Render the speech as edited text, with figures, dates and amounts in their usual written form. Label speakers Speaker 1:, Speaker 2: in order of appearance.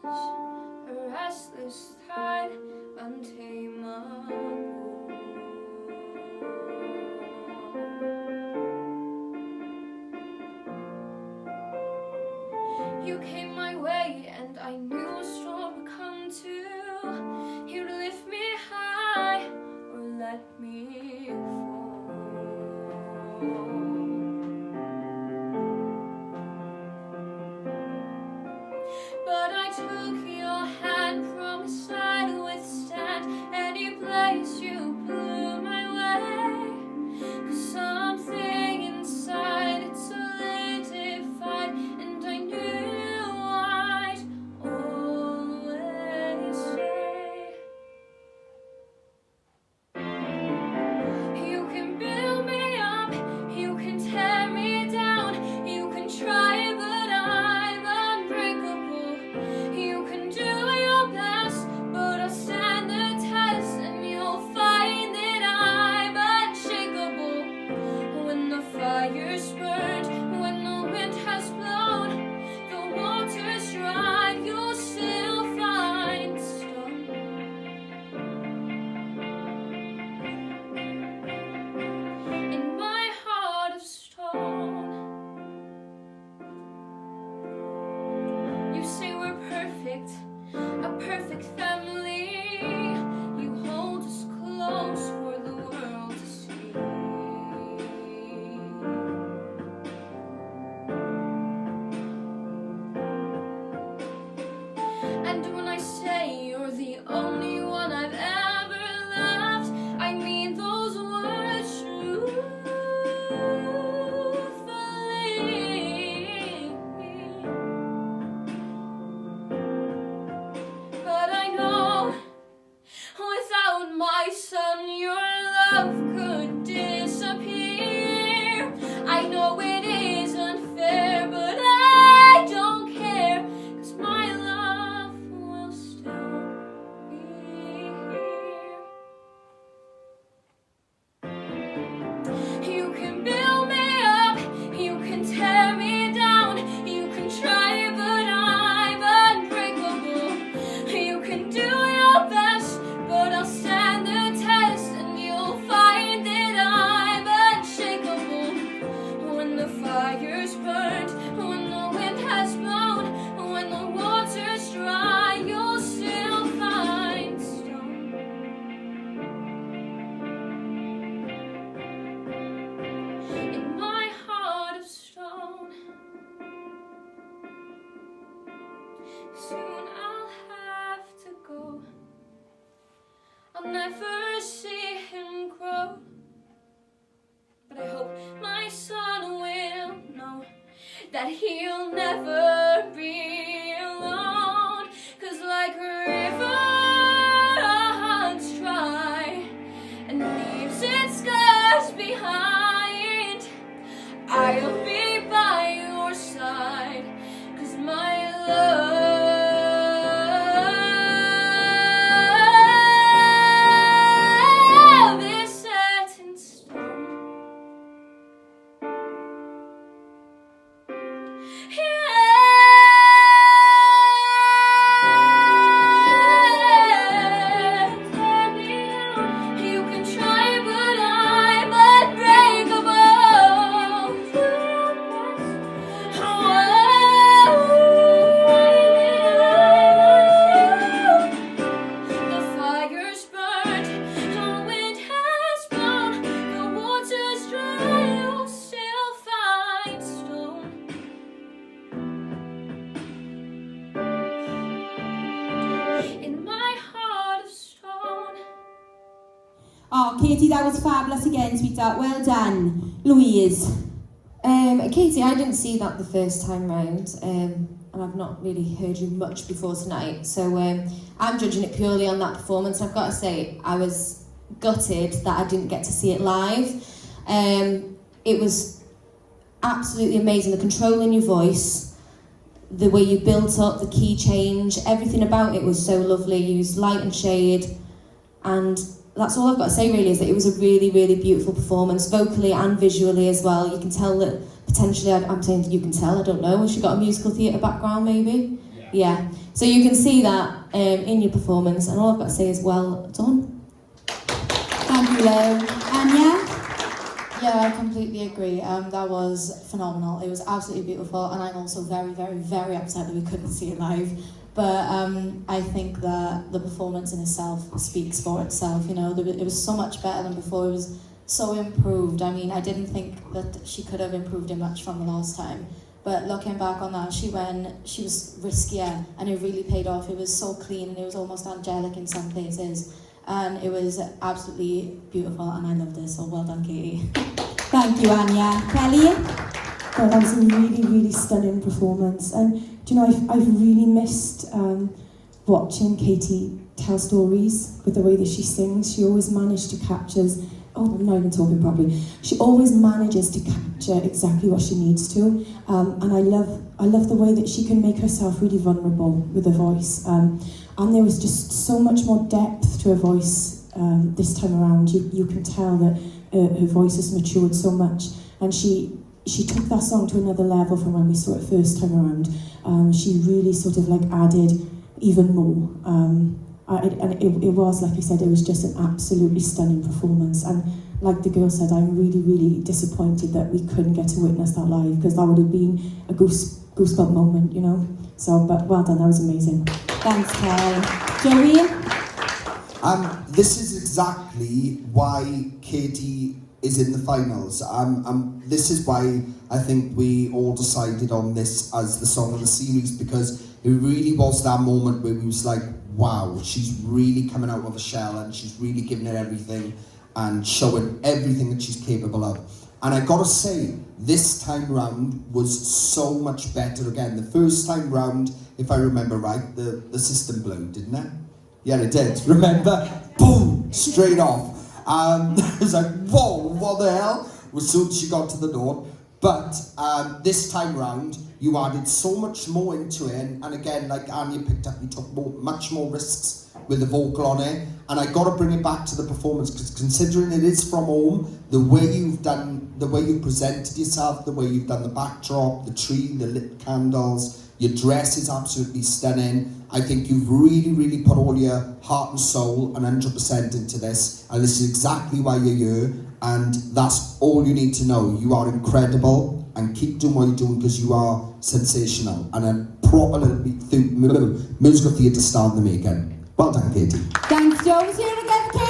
Speaker 1: a restless tide, untamable. You came my way and I knew a storm would come too. You'd lift me high or let me fall. But I took your hand, promised I'd withstand any place you blew my way. 'Cause something inside, it solidified, and I knew I'd always stay. You can build me up, you can tear me down, you can try, but I'm unbreakable. You can do your best, but I'll stand the test, and you'll find that I'm unshakable. When the fire's burned, when the wind has blown, the water's dry, you'll still find stone. In my heart of stone. You say we're perfect, a perfect family. You hold us close for the world to see. And when I say you're the only one I've ever loved, I mean those words truthfully. But I know without my son your love could disappear. I know it is unfair, but I don't care, 'cause my love will still be here. You can build me up, you can tear me down, you can try, but I'm unbreakable. You can do your best, but I'll stand the test, and you'll find that I'm unshakable. When the fire's burned, when the wind has blown, when the water's dry, you'll still find stone. In my heart of stone. Soon I'll have to go. I'll never see him grow. But I hope my son will know that he'll never be alone. 'Cause like a river runs dry and leaves its scars behind, I'll be by your side, 'cause my love is set in stone. You can try, but I'm unbreakable. The fire's burned, the wind has blown, the water's dry, you'll still find stone. In my heart of stone.
Speaker 2: Oh, Katie, that was fabulous again, sweetheart. Well done. Louise.
Speaker 3: Katie, I didn't see that the first time round, and I've not really heard you much before tonight, so I'm judging it purely on that performance. I've got to say, I was gutted that I didn't get to see it live. It was absolutely amazing, the control in your voice, the way you built up, the key change, everything about it was so lovely. You used light and shade, and that's all I've got to say really, is that it was a really, really beautiful performance, vocally and visually as well. You can tell that potentially, I'm saying you can tell, I don't know, has she got a musical theatre background maybe?
Speaker 4: Yeah.
Speaker 3: Yeah, so you can see that in your performance, and all I've got to say is well done.
Speaker 2: Thank you, Lo. Anya?
Speaker 4: Yeah, I completely agree. That was phenomenal. It was absolutely beautiful, and I'm also very, very, very upset that we couldn't see it live. But I think that the performance in itself speaks for itself. You know, it was so much better than before. It was so improved. I mean, I didn't think that she could have improved it much from the last time. But looking back on that, she was riskier, and it really paid off. It was so clean, and it was almost angelic in some places. And it was absolutely beautiful, and I loved it, so well done, Katie.
Speaker 2: Thank you, Anya. Kelly?
Speaker 5: Well, that was a really, really stunning performance. And do you know, I've really missed watching Katie tell stories with the way that she sings. She always managed to capture, I'm not even talking properly. She always manages to capture exactly what she needs to. And I love the way that she can make herself really vulnerable with her voice. And there was just so much more depth to her voice this time around. You can tell that her voice has matured so much. And she took that song to another level from when we saw it first time around. She really sort of like added even more. And it was, like I said, it was just an absolutely stunning performance. And like the girl said, I'm really, really disappointed that we couldn't get to witness that live, because that would have been a goosebump moment, you know. So, but well done, that was amazing.
Speaker 2: Thanks, Kelly. Joey?
Speaker 6: This is exactly why Katie is in the finals. This is why I think we all decided on this as the song of the series, because it really was that moment where we was like, wow, she's really coming out of a shell, and she's really giving it everything and showing everything that she's capable of. And I gotta say, this time round was so much better again. The first time round, if I remember right, the system blew, didn't it? Yeah, it did. Remember? Boom! Straight off. It was like, whoa, what the hell? As soon as she got to the door. But this time round, you added so much more into it. And again, like Anya picked up, you took much more risks with the vocal on it. And I got to bring it back to the performance, because considering it is from home, the way you've presented yourself, the way you've done the backdrop, the tree, the lit candles, your dress is absolutely stunning. I think you've really, really put all your heart and soul and 100% into this. And this is exactly why you're here. And that's all you need to know. You are incredible, and keep doing what you're doing, because you are sensational. And a proper little musical theatre star in the making. Well done, Katie.
Speaker 2: Thanks, Joe. Let's hear it again for Katie.